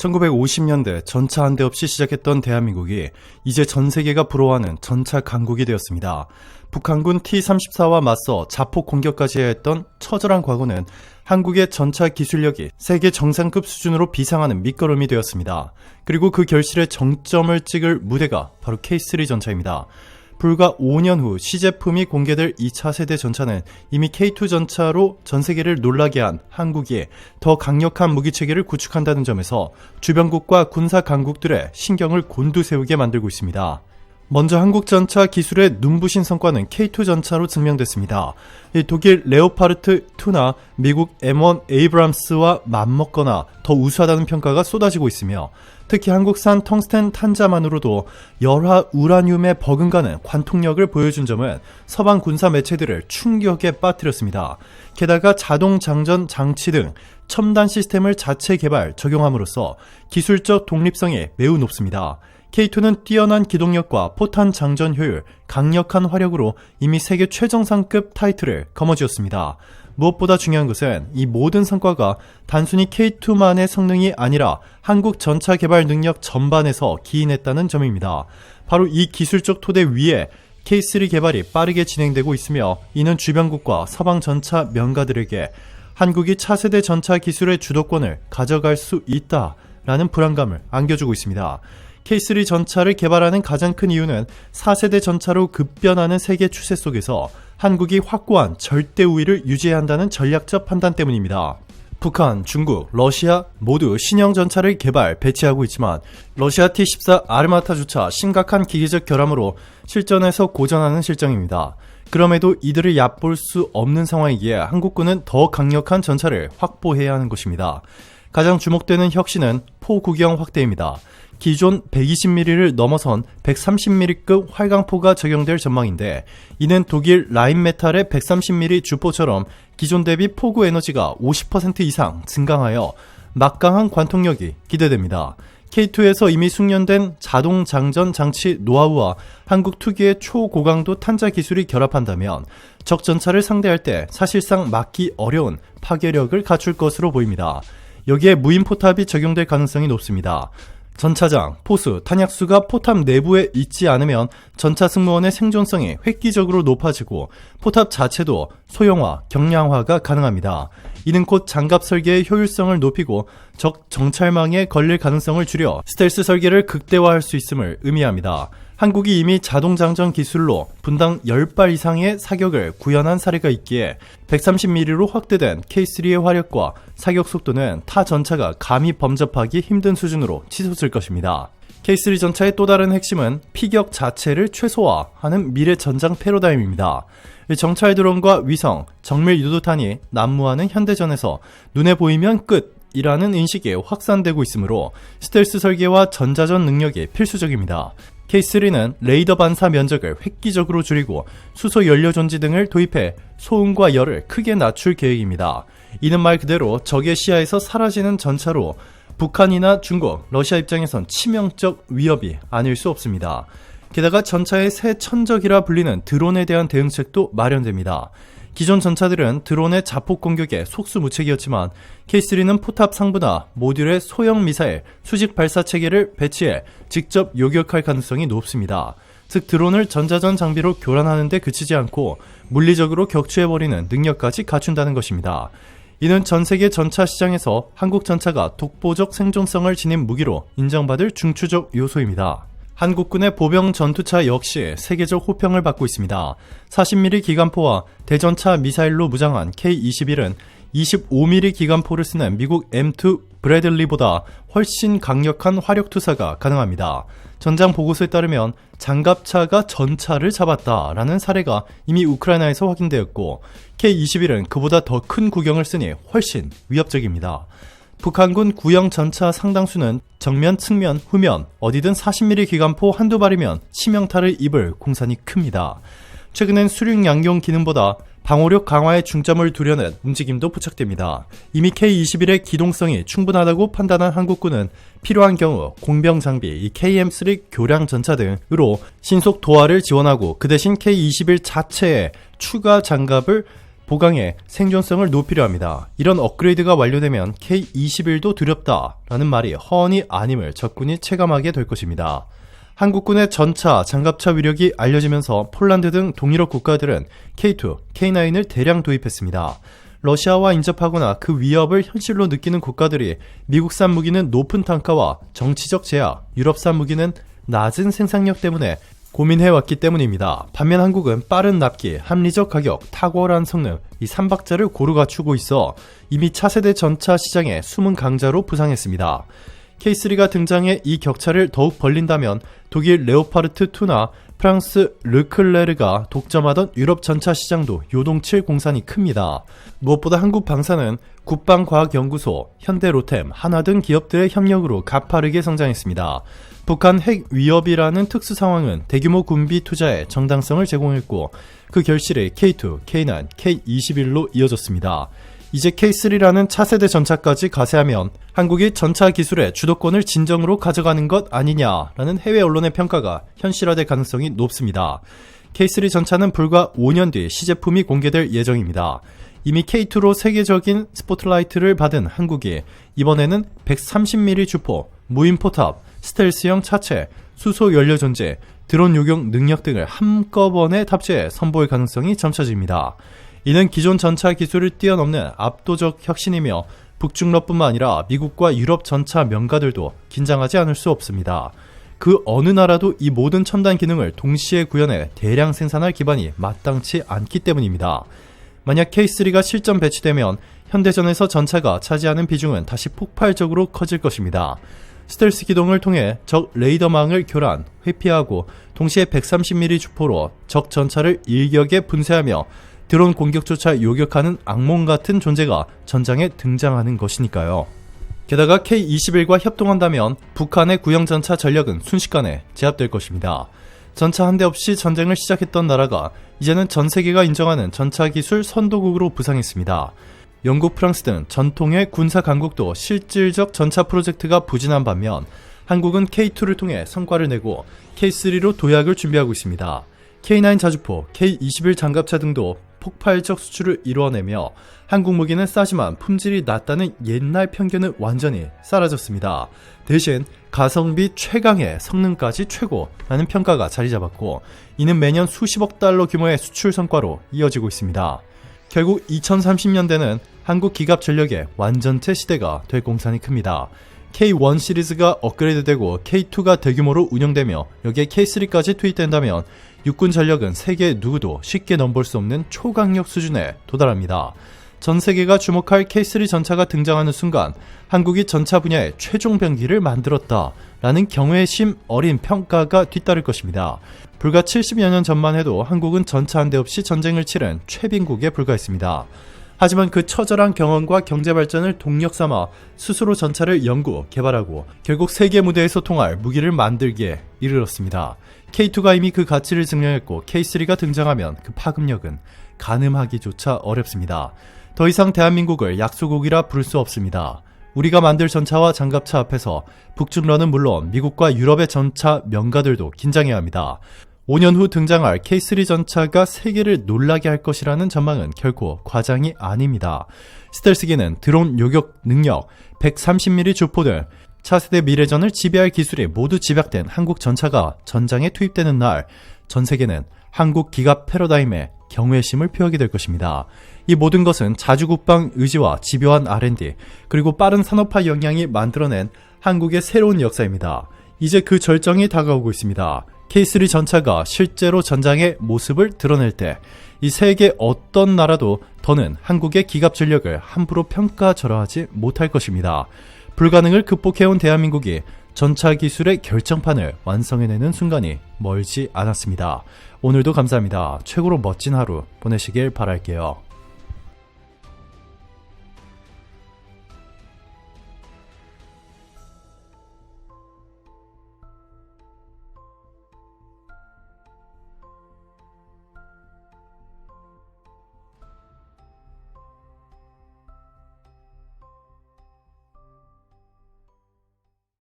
1950년대 전차 한 대 없이 시작했던 대한민국이 이제 전 세계가 부러워하는 전차 강국이 되었습니다. 북한군 T-34와 맞서 자폭 공격까지 해야 했던 처절한 과거는 한국의 전차 기술력이 세계 정상급 수준으로 비상하는 밑거름이 되었습니다. 그리고 그 결실의 정점을 찍을 무대가 바로 K3 전차입니다. 불과 5년 후 시제품이 공개될 2차 세대 전차는 이미 K2 전차로 전 세계를 놀라게 한 한국이 더 강력한 무기체계를 구축한다는 점에서 주변국과 군사 강국들의 신경을 곤두세우게 만들고 있습니다. 먼저 한국 전차 기술의 눈부신 성과는 K2 전차로 증명됐습니다. 독일 레오파르트 2나 미국 M1 에이브람스와 맞먹거나 더 우수하다는 평가가 쏟아지고 있으며 특히 한국산 텅스텐 탄자만으로도 열화 우라늄에 버금가는 관통력을 보여준 점은 서방 군사 매체들을 충격에 빠뜨렸습니다. 게다가 자동 장전 장치 등 첨단 시스템을 자체 개발, 적용함으로써 기술적 독립성이 매우 높습니다. K2는 뛰어난 기동력과 포탄 장전 효율, 강력한 화력으로 이미 세계 최정상급 타이틀을 거머쥐었습니다. 무엇보다 중요한 것은 이 모든 성과가 단순히 K2만의 성능이 아니라 한국 전차 개발 능력 전반에서 기인했다는 점입니다. 바로 이 기술적 토대 위에 K3 개발이 빠르게 진행되고 있으며 이는 주변국과 서방 전차 명가들에게 한국이 차세대 전차 기술의 주도권을 가져갈 수 있다라는 불안감을 안겨주고 있습니다. K3 전차를 개발하는 가장 큰 이유는 4세대 전차로 급변하는 세계 추세 속에서 한국이 확고한 절대 우위를 유지해야 한다는 전략적 판단 때문입니다. 북한, 중국, 러시아 모두 신형 전차를 개발, 배치하고 있지만 러시아 T-14 아르마타조차 심각한 기계적 결함으로 실전에서 고전하는 실정입니다. 그럼에도 이들을 얕볼 수 없는 상황이기에 한국군은 더 강력한 전차를 확보해야 하는 것입니다. 가장 주목되는 혁신은 포구경 확대입니다. 기존 120mm를 넘어선 130mm급 활강포가 적용될 전망인데 이는 독일 라인메탈의 130mm 주포처럼 기존 대비 포구 에너지가 50% 이상 증강하여 막강한 관통력이 기대됩니다. K2에서 이미 숙련된 자동 장전 장치 노하우와 한국 특유의 초고강도 탄자 기술이 결합한다면 적 전차를 상대할 때 사실상 막기 어려운 파괴력을 갖출 것으로 보입니다. 여기에 무인 포탑이 적용될 가능성이 높습니다. 전차장, 포수, 탄약수가 포탑 내부에 있지 않으면 전차 승무원의 생존성이 획기적으로 높아지고 포탑 자체도 소형화, 경량화가 가능합니다. 이는 곧 장갑 설계의 효율성을 높이고 적 정찰망에 걸릴 가능성을 줄여 스텔스 설계를 극대화할 수 있음을 의미합니다. 한국이 이미 자동장전 기술로 분당 10발 이상의 사격을 구현한 사례가 있기에 130mm로 확대된 K3의 화력과 사격 속도는 타 전차가 감히 범접하기 힘든 수준으로 치솟을 것입니다. K3 전차의 또 다른 핵심은 피격 자체를 최소화하는 미래 전장 패러다임입니다. 정찰 드론과 위성, 정밀 유도탄이 난무하는 현대전에서 눈에 보이면 끝! 이라는 인식이 확산되고 있으므로 스텔스 설계와 전자전 능력이 필수적입니다. K3는 레이더 반사 면적을 획기적으로 줄이고 수소 연료 전지 등을 도입해 소음과 열을 크게 낮출 계획입니다. 이는 말 그대로 적의 시야에서 사라지는 전차로 북한이나 중국, 러시아 입장에선 치명적 위협이 아닐 수 없습니다. 게다가 전차의 새 천적이라 불리는 드론에 대한 대응책도 마련됩니다. 기존 전차들은 드론의 자폭 공격에 속수무책이었지만 K3는 포탑 상부나 모듈의 소형 미사일, 수직 발사 체계를 배치해 직접 요격할 가능성이 높습니다. 즉 드론을 전자전 장비로 교란하는 데 그치지 않고 물리적으로 격추해버리는 능력까지 갖춘다는 것입니다. 이는 전세계 전차 시장에서 한국 전차가 독보적 생존성을 지닌 무기로 인정받을 중추적 요소입니다. 한국군의 보병 전투차 역시 세계적 호평을 받고 있습니다. 40mm 기관포와 대전차 미사일로 무장한 K21은 25mm 기관포를 쓰는 미국 M2 브래들리보다 훨씬 강력한 화력 투사가 가능합니다. 전장 보고서에 따르면 장갑차가 전차를 잡았다라는 사례가 이미 우크라이나에서 확인되었고 K21은 그보다 더 큰 구경을 쓰니 훨씬 위협적입니다. 북한군 구형 전차 상당수는 정면, 측면, 후면 어디든 40mm 기관포 한두 발이면 치명타를 입을 공산이 큽니다. 최근엔 수륙 양용 기능보다 방호력 강화에 중점을 두려는 움직임도 포착됩니다. 이미 K21의 기동성이 충분하다고 판단한 한국군은 필요한 경우 공병 장비, KM3 교량 전차 등으로 신속 도하를 지원하고 그 대신 K21 자체에 추가 장갑을 보강에 생존성을 높이려 합니다. 이런 업그레이드가 완료되면 K-21도 두렵다 라는 말이 허언이 아님을 적군이 체감하게 될 것입니다. 한국군의 전차, 장갑차 위력이 알려지면서 폴란드 등 동유럽 국가들은 K2, K9을 대량 도입했습니다. 러시아와 인접하거나 그 위협을 현실로 느끼는 국가들이 미국산 무기는 높은 단가와 정치적 제약, 유럽산 무기는 낮은 생산력 때문에 고민해왔기 때문입니다. 반면 한국은 빠른 납기, 합리적 가격, 탁월한 성능, 이 3박자를 고루 갖추고 있어 이미 차세대 전차 시장의 숨은 강자로 부상했습니다. K3가 등장해 이 격차를 더욱 벌린다면 독일 레오파르트2나 프랑스 르클레르가 독점하던 유럽 전차 시장도 요동칠 공산이 큽니다. 무엇보다 한국 방사는 국방과학연구소, 현대로템, 한화 등 기업들의 협력으로 가파르게 성장했습니다. 북한 핵 위협이라는 특수 상황은 대규모 군비 투자에 정당성을 제공했고 그 결실이 K2, K9, K21로 이어졌습니다. 이제 K3라는 차세대 전차까지 가세하면 한국이 전차 기술의 주도권을 진정으로 가져가는 것 아니냐라는 해외 언론의 평가가 현실화될 가능성이 높습니다. K3 전차는 불과 5년 뒤 시제품이 공개될 예정입니다. 이미 K2로 세계적인 스포트라이트를 받은 한국이 이번에는 130mm 주포, 무인 포탑, 스텔스형 차체, 수소 연료 존재, 드론 요격 능력 등을 한꺼번에 탑재해 선보일 가능성이 점쳐집니다. 이는 기존 전차 기술을 뛰어넘는 압도적 혁신이며 북중러뿐만 아니라 미국과 유럽 전차 명가들도 긴장하지 않을 수 없습니다. 그 어느 나라도 이 모든 첨단 기능을 동시에 구현해 대량 생산할 기반이 마땅치 않기 때문입니다. 만약 K3가 실전 배치되면 현대전에서 전차가 차지하는 비중은 다시 폭발적으로 커질 것입니다. 스텔스 기동을 통해 적 레이더망을 교란, 회피하고 동시에 130mm 주포로 적 전차를 일격에 분쇄하며 드론 공격조차 요격하는 악몽 같은 존재가 전장에 등장하는 것이니까요. 게다가 K-21과 협동한다면 북한의 구형전차 전력은 순식간에 제압될 것입니다. 전차 한 대 없이 전쟁을 시작했던 나라가 이제는 전 세계가 인정하는 전차 기술 선도국으로 부상했습니다. 영국, 프랑스 등 전통의 군사 강국도 실질적 전차 프로젝트가 부진한 반면 한국은 K2를 통해 성과를 내고 K3로 도약을 준비하고 있습니다. K9 자주포, K21 장갑차 등도 폭발적 수출을 이루어내며 한국 무기는 싸지만 품질이 낮다는 옛날 편견은 완전히 사라졌습니다. 대신 가성비 최강의 성능까지 최고라는 평가가 자리 잡았고 이는 매년 수십억 달러 규모의 수출 성과로 이어지고 있습니다. 결국 2030년대는 한국 기갑 전력의 완전체 시대가 될 공산이 큽니다. K1 시리즈가 업그레이드되고 K2가 대규모로 운영되며 여기에 K3까지 투입된다면 육군 전력은 세계 누구도 쉽게 넘볼 수 없는 초강력 수준에 도달합니다. 전 세계가 주목할 K3 전차가 등장하는 순간 한국이 전차 분야의 최종 병기를 만들었다라는 경외심 어린 평가가 뒤따를 것입니다. 불과 70여 년 전만 해도 한국은 전차 한 대 없이 전쟁을 치른 최빈국에 불과했습니다. 하지만 그 처절한 경험과 경제발전을 동력 삼아 스스로 전차를 연구, 개발하고 결국 세계 무대에서 통할 무기를 만들기에 이르렀습니다. K2가 이미 그 가치를 증명했고 K3가 등장하면 그 파급력은 가늠하기조차 어렵습니다. 더 이상 대한민국을 약소국이라 부를 수 없습니다. 우리가 만들 전차와 장갑차 앞에서 북중러는 물론 미국과 유럽의 전차 명가들도 긴장해야 합니다. 5년 후 등장할 K3 전차가 세계를 놀라게 할 것이라는 전망은 결코 과장이 아닙니다. 스텔스기는 드론 요격 능력, 130mm 주포 등 차세대 미래전을 지배할 기술이 모두 집약된 한국 전차가 전장에 투입되는 날, 전 세계는 한국 기갑 패러다임에 경외심을 표하게 될 것입니다. 이 모든 것은 자주국방 의지와 집요한 R&D, 그리고 빠른 산업화 역량이 만들어낸 한국의 새로운 역사입니다. 이제 그 절정이 다가오고 있습니다. K3 전차가 실제로 전장의 모습을 드러낼 때 이 세계 어떤 나라도 더는 한국의 기갑 전력을 함부로 평가절하하지 못할 것입니다. 불가능을 극복해온 대한민국이 전차 기술의 결정판을 완성해내는 순간이 멀지 않았습니다. 오늘도 감사합니다. 최고로 멋진 하루 보내시길 바랄게요.